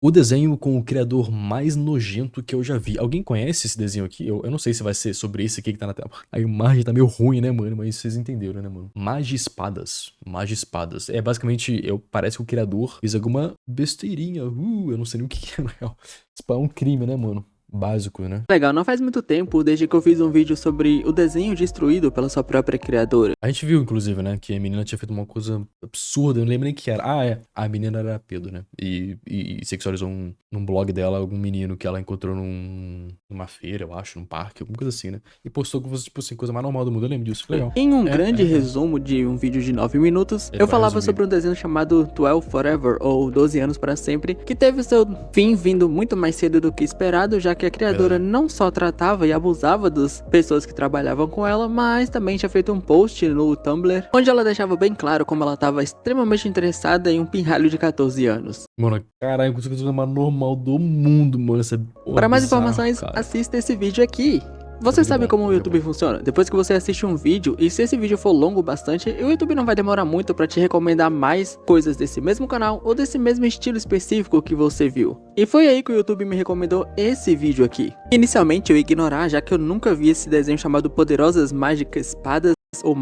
O desenho com o criador mais nojento que eu já vi. Alguém conhece esse desenho aqui? Eu não sei se vai ser sobre esse aqui que tá na tela. A imagem tá meio ruim, né, mano? Mas vocês entenderam, né, mano? Magia Espadas. Magia Espadas. É basicamente, parece que o criador fez alguma besteirinha. Eu não sei nem o que é, na real. Isso é um crime, né, mano? Básico, né? Legal, não faz muito tempo desde que eu fiz um vídeo sobre o desenho destruído pela sua própria criadora. A gente viu, inclusive, né, que a menina tinha feito uma coisa absurda, eu não lembro nem o que era. Ah, é. A menina era pedo, né? E sexualizou num blog dela algum menino que ela encontrou numa feira, eu acho, num parque, alguma coisa assim, né? E postou como fosse, tipo assim, coisa mais normal do mundo. Eu lembro disso, foi legal. Em um grande resumo de um vídeo de 9 minutos, Ele eu vai falava resumir. sobre um desenho chamado 12 Forever, ou 12 anos para sempre, que teve seu fim vindo muito mais cedo do que esperado, já que a criadora não só tratava e abusava das pessoas que trabalhavam com ela, mas também tinha feito um post no Tumblr, onde ela deixava bem claro como ela estava extremamente interessada em um pirralho de 14 anos. Mano, caralho, consigo fazer mais normal do mundo, mano. Essa porra Para mais bizarro, informações, cara. assista esse vídeo aqui. Você sabe como o YouTube funciona? Depois que você assiste um vídeo, e se esse vídeo for longo bastante, o YouTube não vai demorar muito pra te recomendar mais coisas desse mesmo canal ou desse mesmo estilo específico que você viu. E foi aí que o YouTube me recomendou esse vídeo aqui. Inicialmente eu ia ignorar, já que eu nunca vi esse desenho chamado Poderosas Mágicas Espadas ou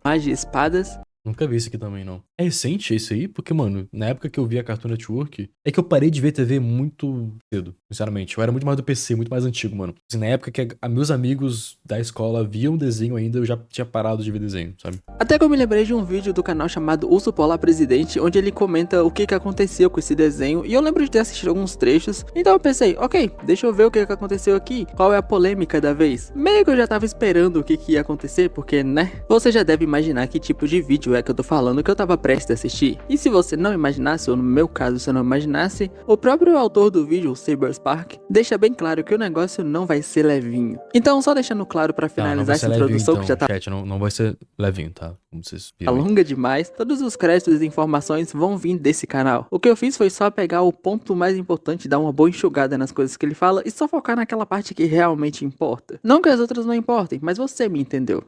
Magia Espadas. Nunca vi isso aqui também, não. É recente esse aí? Porque, mano, na época que eu vi a Cartoon Network, é que eu parei de ver TV muito cedo, sinceramente. Eu era muito mais do PC, muito mais antigo, mano. Assim, na época que meus amigos da escola viam desenho ainda, eu já tinha parado de ver desenho, sabe? Até que eu me lembrei de um vídeo do canal chamado Urso Polar Presidente, onde ele comenta o que aconteceu com esse desenho, e eu lembro de ter assistido alguns trechos, então eu pensei, ok, deixa eu ver o que aconteceu aqui, qual é a polêmica da vez. Meio que eu já tava esperando o que ia acontecer, porque, né, você já deve imaginar que tipo de vídeo é que eu tô falando que eu tava prestes a assistir. E se você não imaginasse, ou no meu caso você não imaginasse, o próprio autor do vídeo, o Saberspark, deixa bem claro que o negócio não vai ser levinho. Então, só deixando claro pra finalizar essa introdução, que já tá Chat, não vai ser levinho, tá? Como vocês viram. longa demais, todos os créditos e informações vão vir desse canal. O que eu fiz foi só pegar o ponto mais importante, dar uma boa enxugada nas coisas que ele fala e só focar naquela parte que realmente importa. Não que as outras não importem, mas você me entendeu.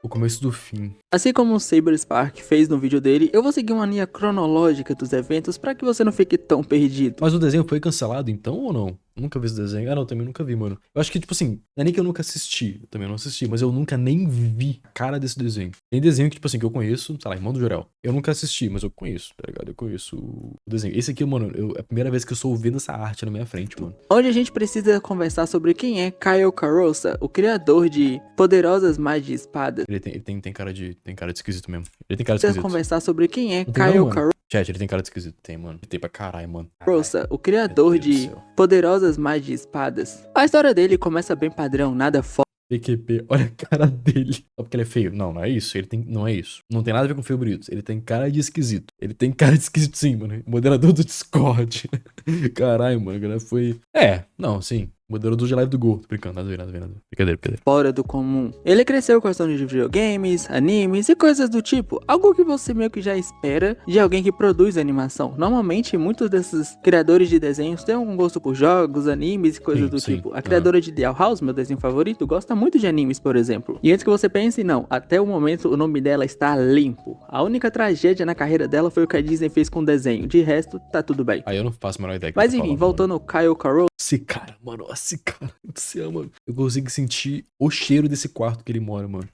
O começo do fim. Assim como o Saberspark fez no vídeo dele, eu vou seguir uma linha cronológica dos eventos para que você não fique tão perdido. Mas o desenho foi cancelado então ou não? Nunca vi esse desenho. Ah, não, também nunca vi, mano. Eu acho que, tipo assim, não é nem que eu nunca assisti. Eu também não assisti, mas eu nunca nem vi a cara desse desenho. Tem desenho que, tipo assim, que eu conheço, sei lá, Irmão do Jorel. Eu nunca assisti, mas eu conheço, tá ligado? Eu conheço o desenho. Esse aqui, mano, é a primeira vez que eu estou vendo essa arte na minha frente, mano. Onde a gente precisa conversar sobre quem é Kyle Carosa, o criador de Poderosas Magias Espadas. Ele tem cara de esquisito mesmo. Ele tem cara de esquisito. Conversar sobre quem é Não tem Kyle não, mano. Carosa. Chat, ele tem cara de esquisito. Tem, mano. Ele tem pra caralho, mano. O criador Meu Deus do de céu. Poderosas Magias Espadas. A história dele começa bem padrão, nada fora PQP, olha a cara dele. Só porque ele é feio. Não, não é isso. Não é isso. Não tem nada a ver com feio bonito. Ele tem cara de esquisito. Ele tem cara de esquisito sim, mano. Moderador do Discord. Caralho, mano. A galera foi... não, sim. Moderador de live do Gol. Tô brincando, nada a ver, nada a ver, nada a ver. Brincadeira. fora do comum. Ele cresceu gostando de videogames, animes e coisas do tipo, algo que você meio que já espera de alguém que produz animação. Normalmente, muitos desses criadores de desenhos têm um gosto por jogos, animes e coisas do tipo. A criadora de The Owl House, meu desenho favorito, gosta muito de animes, por exemplo. E antes que você pense, não, até o momento o nome dela está limpo. A única tragédia na carreira dela foi o que a Disney fez com o desenho. De resto, tá tudo bem. Aí eu não faço a menor ideia. Mas enfim, voltando ao Kyle Carosa. Esse cara, mano, esse cara do céu, mano. Eu consigo sentir o cheiro desse quarto que ele mora, mano.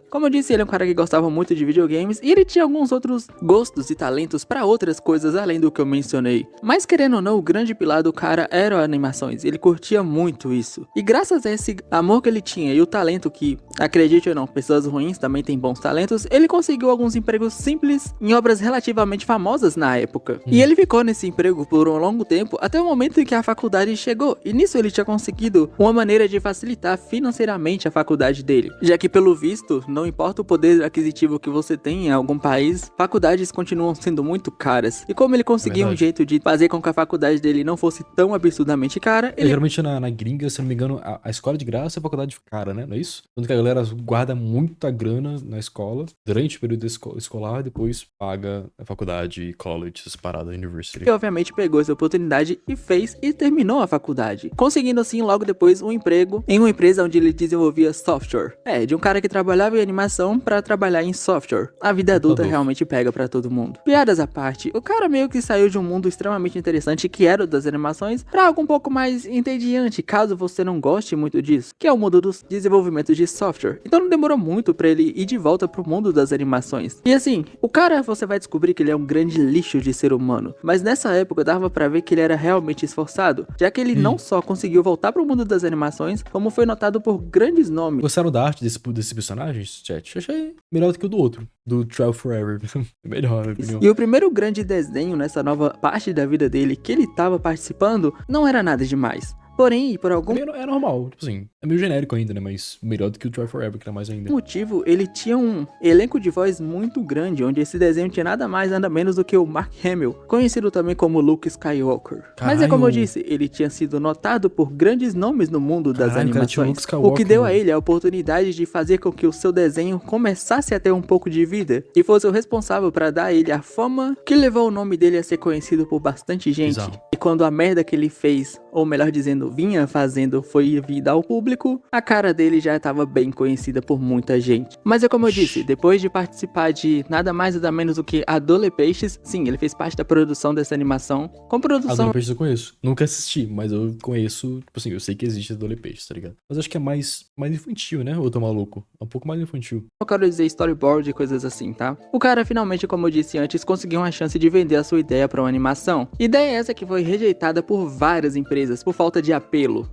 Como eu disse, ele é um cara que gostava muito de videogames e ele tinha alguns outros gostos e talentos pra outras coisas além do que eu mencionei. Mas querendo ou não, o grande pilar do cara era animações, ele curtia muito isso. E graças a esse amor que ele tinha e o talento que, acredite ou não, pessoas ruins também têm bons talentos, ele conseguiu alguns empregos simples em obras relativamente famosas na época. E ele ficou nesse emprego por um longo tempo, até o momento em que a faculdade chegou. E nisso ele tinha conseguido uma maneira de facilitar financeiramente a faculdade dele, já que pelo visto, não importa o poder aquisitivo que você tem em algum país, faculdades continuam sendo muito caras. E como ele conseguia um jeito de fazer com que a faculdade dele não fosse tão absurdamente cara, ele... Geralmente na gringa, se não me engano, a escola de graça é a faculdade cara, né? Não é isso? Tanto que a galera guarda muita grana na escola durante o período escolar e depois paga a faculdade, college, essas paradas, university. Ele obviamente pegou essa oportunidade e fez e terminou a faculdade. faculdade, conseguindo assim logo depois um emprego em uma empresa onde ele desenvolvia software. De um cara que trabalhava em animação pra trabalhar em software. A vida adulta realmente pega pra todo mundo. Piadas à parte, o cara meio que saiu de um mundo extremamente interessante que era o das animações pra algo um pouco mais entediante, caso você não goste muito disso, que é o mundo dos desenvolvimentos de software. Então não demorou muito pra ele ir de volta pro mundo das animações. E assim, o cara, você vai descobrir que ele é um grande lixo de ser humano, mas nessa época dava pra ver que ele era realmente esforçado, já que ele não só conseguiu voltar pro mundo das animações, como foi notado por grandes nomes. Gostaram da arte desses personagens, chat? Achei melhor do que o do outro, do Trial Forever. Melhor, na minha opinião. E o primeiro grande desenho nessa nova parte da vida dele que ele tava participando não era nada demais. Porém, por algum É normal, tipo assim, é meio genérico ainda, né, mas melhor do que o Try Forever, que era mais ainda. motivo, ele tinha um elenco de voz muito grande, onde esse desenho tinha nada mais, nada menos do que o Mark Hamill, conhecido também como Luke Skywalker. Mas é como eu disse, ele tinha sido notado por grandes nomes no mundo das animações, o que deu a ele a oportunidade de fazer com que o seu desenho começasse a ter um pouco de vida, e fosse o responsável para dar a ele a fama que levou o nome dele a ser conhecido por bastante gente. Exato. E quando a merda que ele fez, ou melhor dizendo, vinha fazendo, foi vida ao público, a cara dele já estava bem conhecida por muita gente. Mas é como eu disse, depois de participar de nada mais nada menos do que Adole Peixes, sim, ele fez parte da produção dessa animação, com produção... Adole Peixes eu conheço, nunca assisti, mas eu conheço, tipo assim, eu sei que existe Adole Peixes, tá ligado? Mas acho que é mais infantil, né? Ou eu tô maluco? É um pouco mais infantil. Eu quero dizer storyboard e coisas assim, tá? O cara finalmente, como eu disse antes, conseguiu uma chance de vender a sua ideia para uma animação. Ideia essa que foi rejeitada por várias empresas, por falta de apelo.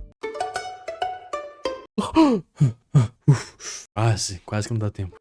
Quase que não dá tempo.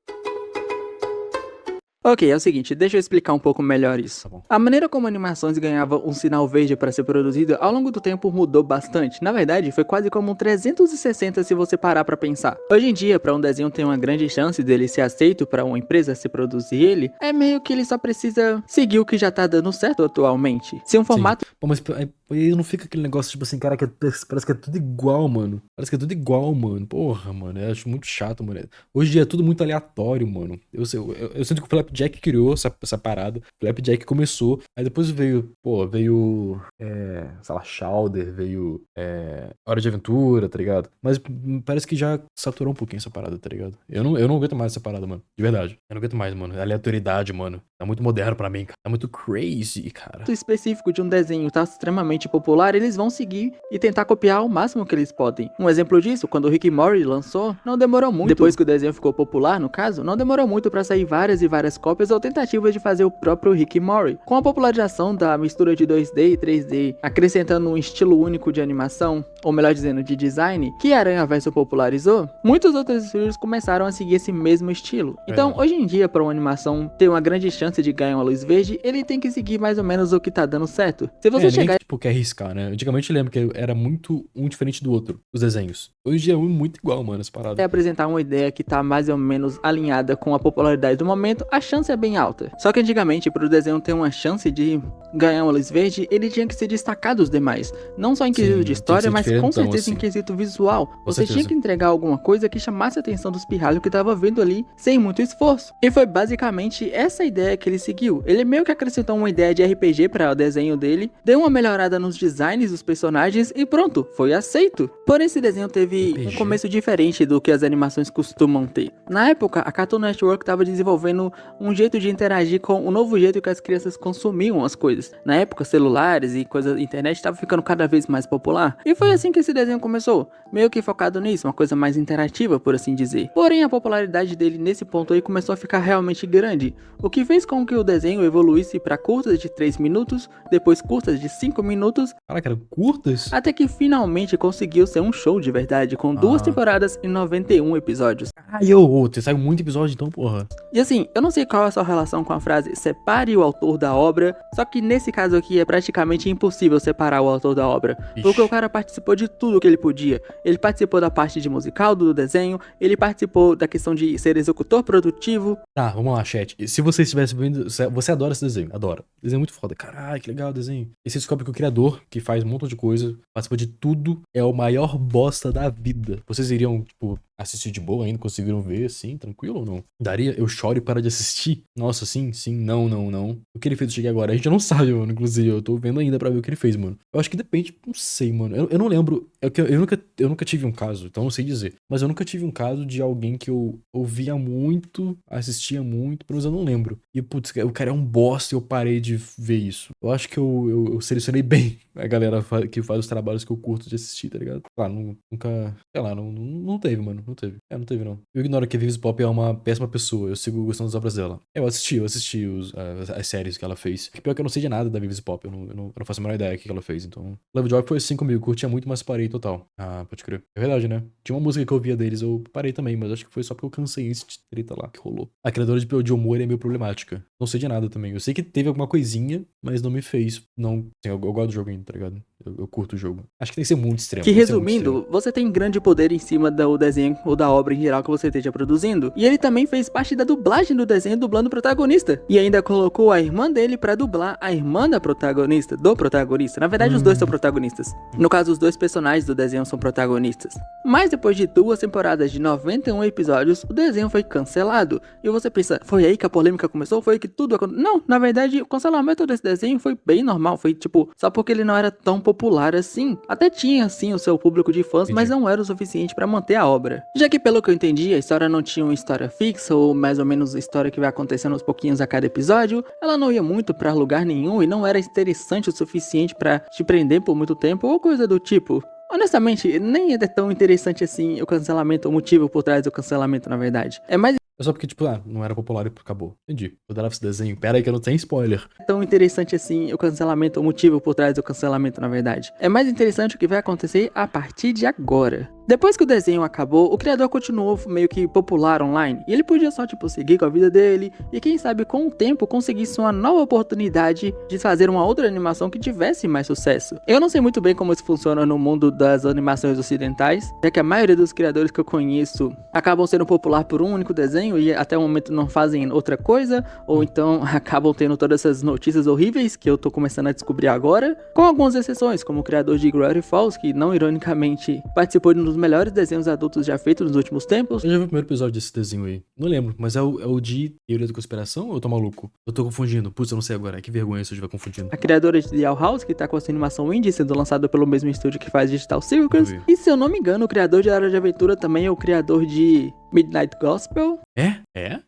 Ok, é o seguinte, deixa eu explicar um pouco melhor isso. Tá bom. A maneira como animações ganhavam um sinal verde para ser produzida ao longo do tempo mudou bastante. Na verdade, foi quase como um 360 se você parar pra pensar. Hoje em dia, para um desenho ter uma grande chance dele ser aceito para uma empresa se produzir ele, é meio que ele só precisa seguir o que já tá dando certo atualmente. Se um formato... Pô, mas aí não fica aquele negócio, tipo assim, cara, que parece que é tudo igual, mano. Parece que é tudo igual, mano. Porra, mano, eu acho muito chato, mano. Hoje em dia é tudo muito aleatório, mano. Eu sinto que o Flapjack criou essa parada. O Flapjack começou, aí depois veio, sei lá, Chowder, veio Hora de Aventura, tá ligado? Mas parece que já saturou um pouquinho essa parada, tá ligado? Eu não aguento mais essa parada, mano. De verdade. Eu não aguento mais, mano. Aleatoriedade, mano. Tá muito moderno pra mim, cara. Tá muito crazy, cara. específico de um desenho tá extremamente popular, eles vão seguir e tentar copiar o máximo que eles podem. Um exemplo disso, quando o Rick and Morty lançou, não demorou muito. Depois que o desenho ficou popular, no caso, não demorou muito pra sair várias e várias cópias ou tentativas de fazer o próprio Rick and Morty. Com a popularização da mistura de 2D e 3D, acrescentando um estilo único de animação, ou melhor dizendo, de design, que a Aranhaverso popularizou, muitos outros estúdios começaram a seguir esse mesmo estilo. Então, hoje em dia, para uma animação ter uma grande chance de ganhar uma luz verde, ele tem que seguir mais ou menos o que tá dando certo. Se você chegar... Ninguém, tipo, quer arriscar, né? Antigamente eu lembro que era muito um diferente do outro, os desenhos. Hoje em dia é um muito igual, mano, essa parada. apresentar uma ideia que tá mais ou menos alinhada com a popularidade do momento, a chance é bem alta. Só que antigamente, para o desenho ter uma chance de ganhar uma luz verde, ele tinha que se destacar dos demais. Não só em quesito de história, mas com certeza em quesito visual. Você tinha que entregar alguma coisa que chamasse a atenção dos pirralhos que tava vendo ali, sem muito esforço. E foi basicamente essa ideia que ele seguiu. Ele meio que acrescentou uma ideia de RPG para o desenho dele, deu uma melhorada nos designs dos personagens e pronto, foi aceito. Porém, esse desenho teve um começo diferente do que as animações costumam ter. Na época, a Cartoon Network estava desenvolvendo um jeito de interagir com o novo jeito que as crianças consumiam as coisas. Na época, celulares e coisas, internet estava ficando cada vez mais popular. E foi assim que esse desenho começou, meio que focado nisso, uma coisa mais interativa, por assim dizer. Porém, a popularidade dele nesse ponto aí começou a ficar realmente grande, o que fez com que o desenho evoluísse para curtas de 3 minutos, depois curtas de 5 minutos. Caraca, eram curtas? Até que finalmente conseguiu ser um show de verdade, com 2 temporadas e 91 episódios. Você saiu muito episódio então, porra. E assim, eu não sei qual é a sua relação com a frase separe o autor da obra, só que nesse caso aqui é praticamente impossível separar o autor da obra, porque o cara participou de tudo que ele podia. Ele participou da parte de musical do desenho, ele participou da questão de ser executor produtivo. Tá, vamos lá, chat. Se você estivesse vendo, você adora esse desenho, adora. Desenho é muito foda. Caralho, que legal o desenho. E você descobre que o criador, que faz um montão de coisa, participa de tudo, é o maior bosta da vida. Vocês iriam, tipo, assistir de boa ainda, conseguiram ver, assim, tranquilo ou não? Daria? Eu choro e paro de assistir? Nossa, sim, não. O que ele fez eu cheguei agora? A gente não sabe, mano, inclusive, eu tô vendo ainda pra ver o que ele fez, mano. Eu acho que depende, não sei, mano. Eu não lembro, eu nunca tive um caso, então não sei dizer. Mas eu nunca tive um caso de alguém que eu ouvia muito, assistia muito, pelo menos eu não lembro. E, putz, o cara é um bosta e eu parei de ver isso. Eu acho que eu selecionei bem a galera que faz os trabalhos que eu curto de assistir, tá ligado? Claro, nunca, sei lá, não teve, mano, não teve. Não teve, não. Eu ignoro que a Vivis Pop é uma péssima pessoa, eu sigo gostando das obras dela. Eu assisti as séries que ela fez. Pior que eu não sei de nada da Vivis Pop, eu não faço a menor ideia do que ela fez, então... Lovejoy foi assim comigo, curtia muito, mas parei total. Ah, pode crer. É verdade, né? Tinha uma música que eu ouvia deles, eu parei também, mas acho que foi só porque eu cansei esse treta lá que rolou. A criadora de humor é meio problemática. Não sei de nada também. Eu sei que teve alguma coisinha, mas não me fez. Não, assim, eu gosto do jogo ainda, tá ligado? Eu curto o jogo. Acho que tem que ser muito extremo. Que resumindo, você tem grande poder em cima do desenho ou da obra em geral que você esteja produzindo. E ele também fez parte da dublagem do desenho, dublando o protagonista. E ainda colocou a irmã dele pra dublar a irmã da protagonista, do protagonista. Na verdade, os dois são protagonistas. No caso, os dois personagens do desenho são protagonistas. Mas depois de 2 temporadas de 91 episódios, o desenho foi cancelado. E você pensa, foi aí que a polêmica começou? Foi aí que tudo aconteceu? Não, na verdade, o cancelamento desse desenho foi bem normal. Foi tipo, só porque ele não era tão popular assim. Até tinha, assim, o seu público de fãs, mas não era o suficiente pra manter a obra. Já que, pelo que eu entendi, a história não tinha uma história fixa, ou mais ou menos a história que vai acontecendo aos pouquinhos a cada episódio, ela não ia muito pra lugar nenhum e não era interessante o suficiente pra te prender por muito tempo, ou coisa do tipo. Honestamente, nem é tão interessante assim o cancelamento, o motivo por trás do cancelamento, na verdade. É mais É só porque, tipo, não era popular e acabou. Entendi. Eu adorava esse desenho. Pera aí que eu não tenho spoiler. tão interessante assim o cancelamento, o motivo por trás do cancelamento, na verdade. É mais interessante o que vai acontecer a partir de agora. Depois que o desenho acabou, o criador continuou meio que popular online, e ele podia só, tipo, seguir com a vida dele, e quem sabe com o tempo conseguisse uma nova oportunidade de fazer uma outra animação que tivesse mais sucesso. Eu não sei muito bem como isso funciona no mundo das animações ocidentais, já que a maioria dos criadores que eu conheço acabam sendo popular por um único desenho, e até o momento não fazem outra coisa, ou então acabam tendo todas essas notícias horríveis que eu tô começando a descobrir agora, com algumas exceções, como o criador de Gravity Falls, que não ironicamente participou de um dos melhores desenhos adultos já feitos nos últimos tempos. Eu já vi o primeiro episódio desse desenho aí. Não lembro, mas é o de Teoria da Conspiração ou eu tô maluco? Eu tô confundindo. Putz, eu não sei agora. Que vergonha se eu estiver confundindo. A criadora de The Owl House, que tá com essa animação indie, sendo lançada pelo mesmo estúdio que faz Digital Circus. E se eu não me engano, o criador de Hora de Aventura também é o criador de Midnight Gospel. É?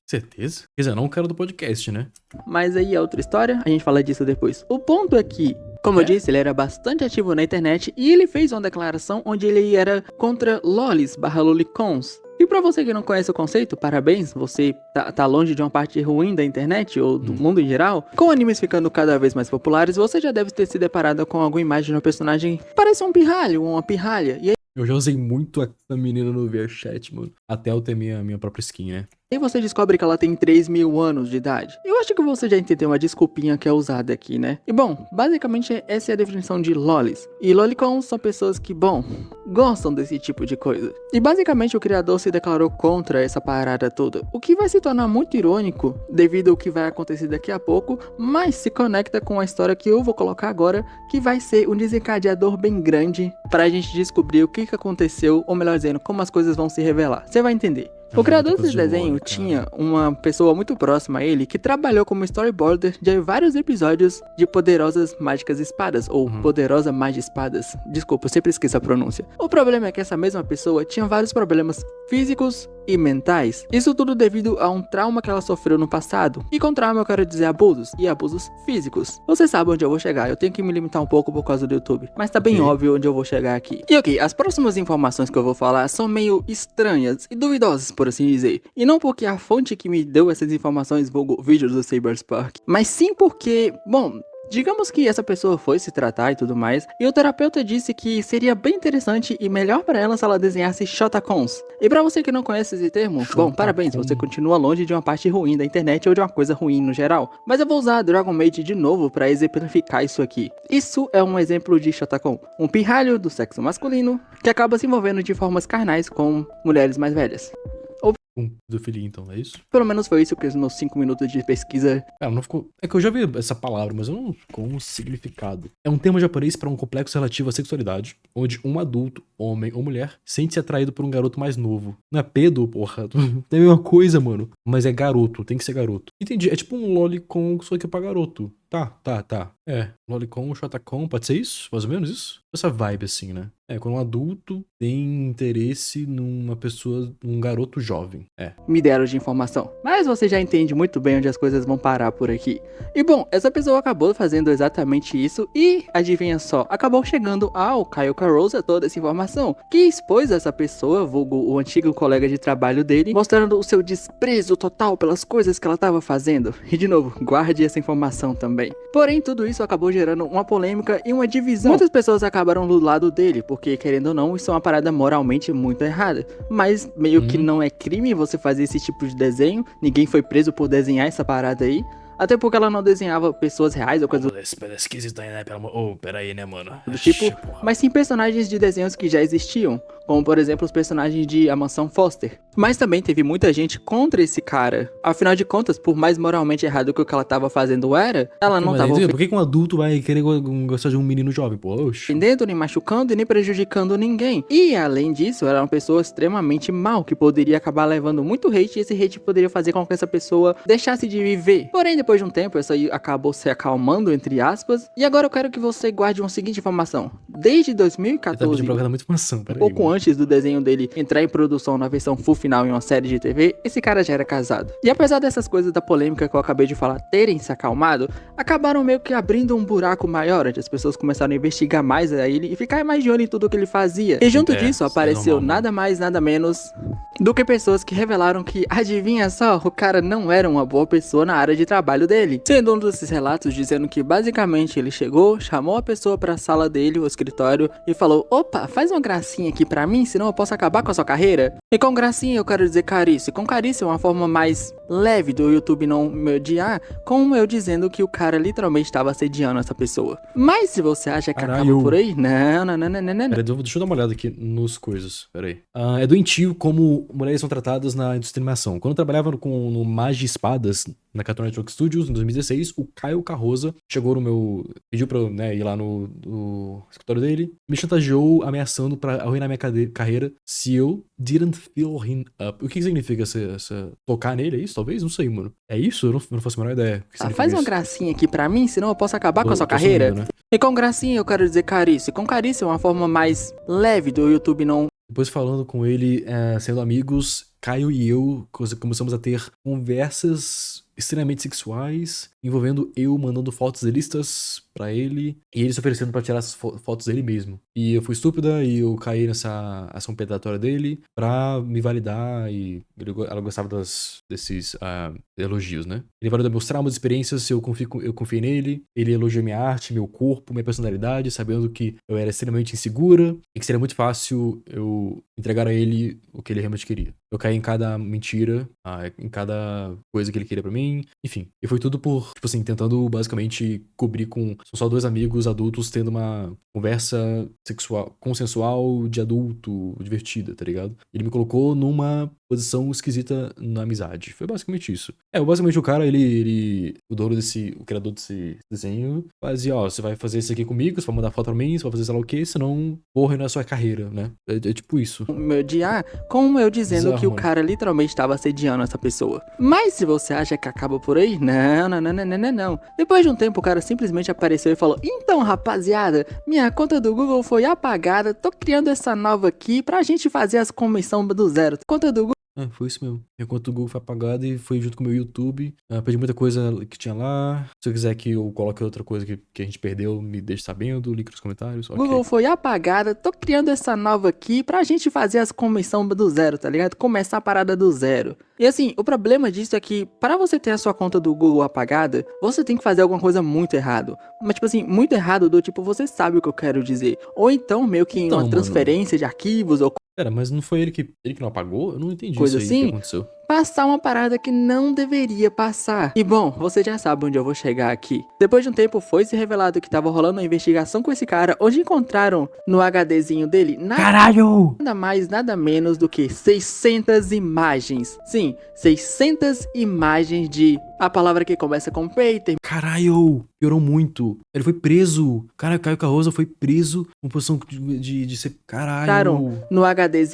Certeza? Quer dizer, não o cara do podcast, né? Mas aí é outra história, a gente fala disso depois. O ponto é que, como eu disse, ele era bastante ativo na internet e ele fez uma declaração onde ele era contra lolis/lolicons. E pra você que não conhece o conceito, parabéns, você tá longe de uma parte ruim da internet ou do mundo em geral. Com animes ficando cada vez mais populares, você já deve ter se deparado com alguma imagem de um personagem que parece um pirralho, uma pirralha. E aí eu já usei muito essa menina no VRChat, mano. Até eu ter minha própria skin, né? aí você descobre que ela tem 3.000 anos de idade. Eu acho que você já entendeu uma desculpinha que é usada aqui, né? E bom, basicamente essa é a definição de lolis. E lolicons são pessoas que, bom, gostam desse tipo de coisa. E basicamente o criador se declarou contra essa parada toda. O que vai se tornar muito irônico devido ao que vai acontecer daqui a pouco, mas se conecta com a história que eu vou colocar agora, que vai ser um desencadeador bem grande pra gente descobrir o que aconteceu, ou melhor dizendo, como as coisas vão se revelar. Você vai entender. O criador desse desenho tinha uma pessoa muito próxima a ele que trabalhou como storyboarder de vários episódios de Poderosas Mágicas Espadas, ou Poderosa Magia Espadas. Desculpa, eu sempre esqueço a pronúncia. O problema é que essa mesma pessoa tinha vários problemas físicos e mentais. Isso tudo devido a um trauma que ela sofreu no passado. E com trauma eu quero dizer abusos, e abusos físicos. Você sabe onde eu vou chegar, eu tenho que me limitar um pouco por causa do YouTube, mas tá bem óbvio onde eu vou chegar aqui. E ok, as próximas informações que eu vou falar são meio estranhas e duvidosas, por assim dizer. E não porque a fonte que me deu essas informações vulgo vídeos do Cyberspark, mas sim porque, bom, digamos que essa pessoa foi se tratar e tudo mais, e o terapeuta disse que seria bem interessante e melhor pra ela se ela desenhasse shotacons. E pra você que não conhece esse termo, bom, parabéns, você continua longe de uma parte ruim da internet ou de uma coisa ruim no geral. Mas eu vou usar Dragon Maid de novo pra exemplificar isso aqui. Isso é um exemplo de shotacon, um pirralho do sexo masculino que acaba se envolvendo de formas carnais com mulheres mais velhas. com pedofilia, então, é isso? Pelo menos foi isso que os meus 5 minutos de pesquisa. Cara, não ficou. É que eu já vi essa palavra, mas eu não ficou um significado. É um termo japonês para um complexo relativo à sexualidade, onde um adulto, homem ou mulher, sente-se atraído por um garoto mais novo. Não é pedo, porra. É a mesma coisa, mano. Mas é garoto, tem que ser garoto. Entendi. É tipo um lolicon, só que é pra garoto. Tá. É, lolicon, shotacon, pode ser isso? Mais ou menos isso? Essa vibe assim, né? É, quando um adulto tem interesse numa pessoa, num garoto jovem. É. Me deram de informação. Mas você já entende muito bem onde as coisas vão parar por aqui. E bom, essa pessoa acabou fazendo exatamente isso e, adivinha só, acabou chegando ao Caio Carosa toda essa informação, que expôs essa pessoa, vulgo o antigo colega de trabalho dele, mostrando o seu desprezo total pelas coisas que ela estava fazendo. E de novo, guarde essa informação também. Porém, tudo isso acabou gerando uma polêmica e uma divisão. Muitas pessoas acabaram do lado dele, porque querendo ou não, isso é uma parada moralmente muito errada. Mas meio que não é crime você fazer esse tipo de desenho. Ninguém foi preso por desenhar essa parada aí. Até porque ela não desenhava pessoas reais ou coisas Esquisito aí, né? Peraí, né, mano? do tipo, mas sim personagens de desenhos que já existiam, como por exemplo os personagens de A Mansão Foster. Mas também teve muita gente contra esse cara. Afinal de contas, por mais moralmente errado que o que ela tava fazendo era, ela não tava Por que um adulto vai querer gostar de um menino jovem, pô? ofendendo, nem machucando e nem prejudicando ninguém. E além disso, ela era uma pessoa extremamente mal, que poderia acabar levando muito hate, e esse hate poderia fazer com que essa pessoa deixasse de viver. Porém, depois de um tempo, isso aí acabou se acalmando, entre aspas. E agora eu quero que você guarde uma seguinte informação. Desde 2014, muita informação, pouco antes do desenho dele entrar em produção na versão full final em uma série de TV, esse cara já era casado. E apesar dessas coisas da polêmica que eu acabei de falar terem se acalmado, acabaram meio que abrindo um buraco maior, onde as pessoas começaram a investigar mais a ele e ficar mais de olho em tudo que ele fazia. E junto disso, apareceu nada mais, nada menos do que pessoas que revelaram que, adivinha só, o cara não era uma boa pessoa na área de trabalho dele. Sendo um desses relatos dizendo que basicamente ele chegou, chamou a pessoa pra sala dele, o escritório, e falou: opa, faz uma gracinha aqui pra mim, senão eu posso acabar com a sua carreira. E com gracinha eu quero dizer carícia. Com carícia é uma forma mais leve do YouTube não me odiar, como eu dizendo que o cara literalmente estava assediando essa pessoa. Mas se você acha que acaba por aí, não. Peraí, deixa eu dar uma olhada aqui nos coisas, peraí. É doentio como mulheres são tratadas na indústria de animação. Quando eu trabalhava no Magia Espadas, na Cartoon Network Studios, em 2016, o Caio Carroza chegou no meu... pediu pra eu ir lá no escritório dele, me chantageou ameaçando pra arruinar minha carreira se eu didn't fill him up. O que significa essa tocar nele, é isso? Talvez? Não sei, mano. É isso? Eu não faço a menor ideia. Faz uma gracinha aqui pra mim, senão eu posso acabar com a sua carreira. Sumindo, né? E com gracinha eu quero dizer carícia. Com carícia é uma forma mais leve do YouTube não... Depois falando com ele, sendo amigos, Caio e eu começamos a ter conversas extremamente sexuais, envolvendo eu mandando fotos ilícitas pra ele e ele se oferecendo pra tirar essas fotos dele mesmo. E eu fui estúpida e eu caí nessa ação predatória dele pra me validar e ela gostava desses elogios, né? Ele validou meus traumas, experiências, eu confiei nele, ele elogiou minha arte, meu corpo, minha personalidade, sabendo que eu era extremamente insegura e que seria muito fácil eu entregar a ele o que ele realmente queria. Eu caí em cada mentira, em cada coisa que ele queria pra mim, enfim. E foi tudo por, tipo assim, tentando basicamente cobrir com... São só dois amigos adultos tendo uma conversa sexual, consensual, de adulto, divertida, tá ligado? Ele me colocou numa posição esquisita na amizade. Foi basicamente isso. Basicamente o cara, o criador desse desenho, fazia, você vai fazer isso aqui comigo, você vai mandar foto pra mim, você vai fazer sei lá o que, senão porra na sua carreira, né? É tipo isso. Me odiar, como eu dizendo que o cara literalmente estava assediando essa pessoa. Mas se você acha que acaba por aí, não. Depois de um tempo, o cara simplesmente apareceu e falou: então, rapaziada, minha conta do Google foi apagada, tô criando essa nova aqui pra gente fazer as comissões do zero. Conta do Google... Foi isso mesmo. Minha conta do Google foi apagada e foi junto com o meu YouTube. Perdi muita coisa que tinha lá. Se você quiser que eu coloque outra coisa que a gente perdeu, me deixe sabendo, link nos comentários. Google foi apagada, tô criando essa nova aqui pra gente fazer as comissões do zero, tá ligado? Começar a parada do zero. E assim, o problema disso é que para você ter a sua conta do Google apagada, você tem que fazer alguma coisa muito errado. Mas tipo assim, muito errado do tipo, você sabe o que eu quero dizer. Ou então meio que uma transferência de arquivos ou... Pera, mas não foi ele que não apagou? Eu não entendi coisa isso aí assim, que aconteceu. passar uma parada que não deveria passar. E bom, você já sabe onde eu vou chegar aqui. Depois de um tempo foi se revelado que tava rolando uma investigação com esse cara, onde encontraram no HDzinho dele nada mais, nada menos do que 600 imagens. Sim, 600 imagens de... A palavra que começa com Peter. Caralho, piorou muito. Ele foi preso. Cara, Caio Carroza foi preso com posição de ser... Caralho. No HDzinho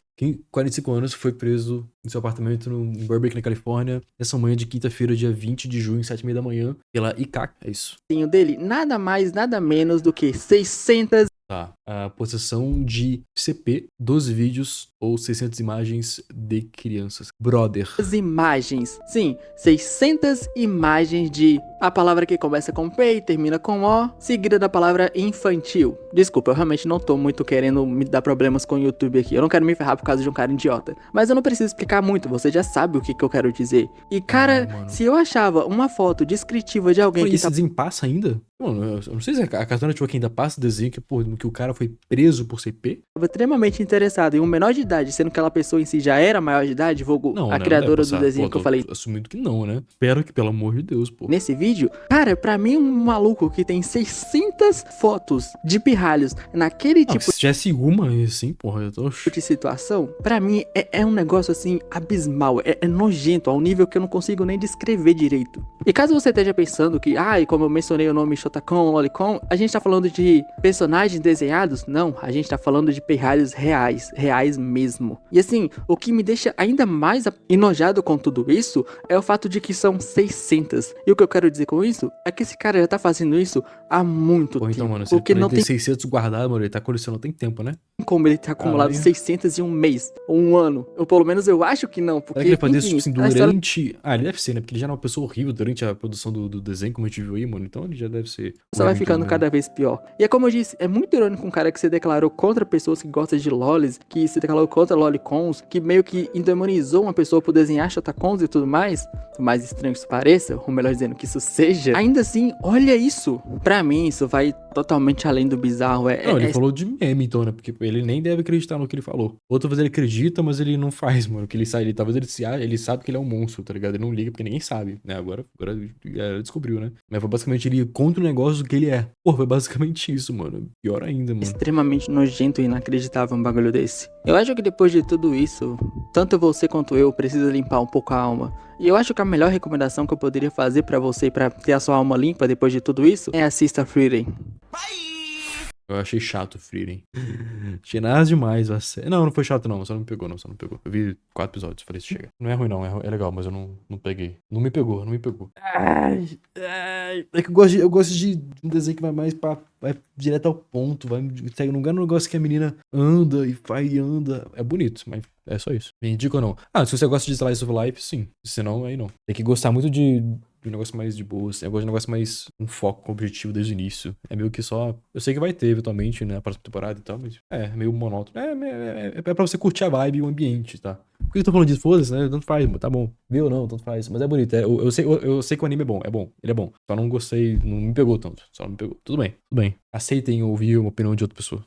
45 anos, foi preso em seu apartamento em Burbank, na Califórnia, nessa manhã de quinta-feira, dia 20 de junho, 7h30 da manhã, pela ICAC. É isso. dele, nada mais, nada menos do que 600 Tá. A possessão de CP dos vídeos ou 600 imagens de crianças. Brother. imagens. Sim, 600 imagens de... A palavra que começa com P e termina com O, seguida da palavra infantil. Desculpa, eu realmente não tô muito querendo me dar problemas com o YouTube aqui. Eu não quero me ferrar por causa de um cara idiota. Mas eu não preciso explicar muito, você já sabe o que eu quero dizer. E cara, se eu achava uma foto descritiva de alguém que esse desenho passa ainda? Mano, eu não sei se a Cartoon Network ainda passa desenho que, pô, que o cara foi preso por CP. Tava extremamente interessado em um menor de idade, sendo que aquela pessoa em si já era maior de idade, a criadora do desenho que eu falei. Assumindo que não, né? Espero que, pelo amor de Deus, pô. Nesse vídeo, cara, pra mim um maluco que tem 600 fotos de pirralhos naquele tipo se tivesse uma, assim, porra, eu tô... de situação, pra mim é um negócio assim, abismal, é nojento, ao nível que eu não consigo nem descrever direito. E caso você esteja pensando que, e como eu mencionei o nome Shotacon, Lolicon, a gente tá falando de personagens desenhados? Não, a gente tá falando de pirralhos reais mesmo. E assim, o que me deixa ainda mais enojado com tudo isso é o fato de que são 600. E o que eu quero dizer com isso é que esse cara já tá fazendo isso há muito tempo. Então, mano, porque não tem 600 guardados, mano, ele tá colecionando tem tempo, né? Como ele ter acumulado 600 em um mês, ou um ano. Ou pelo menos eu acho que não, porque... Será que ele fazia isso, tipo assim, durante... História... ele deve ser, né? Porque ele já era uma pessoa horrível durante a produção do desenho, como a gente viu aí, mano. Então ele já deve ser... Só vai ficando cada vez pior. E é como eu disse, é muito irônico um cara que se declarou contra pessoas que gostam de lolis, que se declarou contra lolicons, que meio que endemonizou uma pessoa por desenhar shotacons e tudo mais. Por mais estranho que isso pareça, ou melhor dizendo, que isso seja. Ainda assim, olha isso. Pra mim, isso vai totalmente além do bizarro. Ele falou de meme, então, né? Porque ele nem deve acreditar no que ele falou. Outra vez ele acredita, mas ele não faz, mano. Que ele sai, talvez ele sabe que ele é um monstro, tá ligado? Ele não liga porque ninguém sabe, né? Agora descobriu, né? Mas foi basicamente ele contra o negócio do que ele é. Pô, foi basicamente isso, mano. Pior ainda, mano. Extremamente nojento e inacreditável um bagulho desse. Eu acho que depois de tudo isso, tanto você quanto eu precisa limpar um pouco a alma. E eu acho que a melhor recomendação que eu poderia fazer pra você, pra ter a sua alma limpa depois de tudo isso, é assista Frieren. Eu achei chato o Frieren. Achei nada demais. Não foi chato não, só não me pegou. Eu vi 4 episódios, falei, chega. Não é ruim não, é legal, mas eu não peguei. Não me pegou. É que eu gosto de um desenho que vai mais vai direto ao ponto, segue um negócio que a menina anda e anda. É bonito, mas é só isso. Me indica ou não? Se você gosta de Slice of Life, sim. Se não, aí não. Tem que gostar muito de um negócio mais de boa, assim. Eu gosto de um negócio mais um foco, com objetivo desde o início. É meio que só... Eu sei que vai ter, eventualmente, né, a próxima temporada e tal, mas é meio monótono. É pra você curtir a vibe e o ambiente, tá? Por que eu tô falando disso? Foda-se, né? Tanto faz, tá bom. Viu ou não? Tanto faz. Mas é bonito. Eu sei que o anime é bom. Ele é bom. Só não gostei, não me pegou tanto. Só não me pegou. Tudo bem. Aceitem ouvir uma opinião de outra pessoa.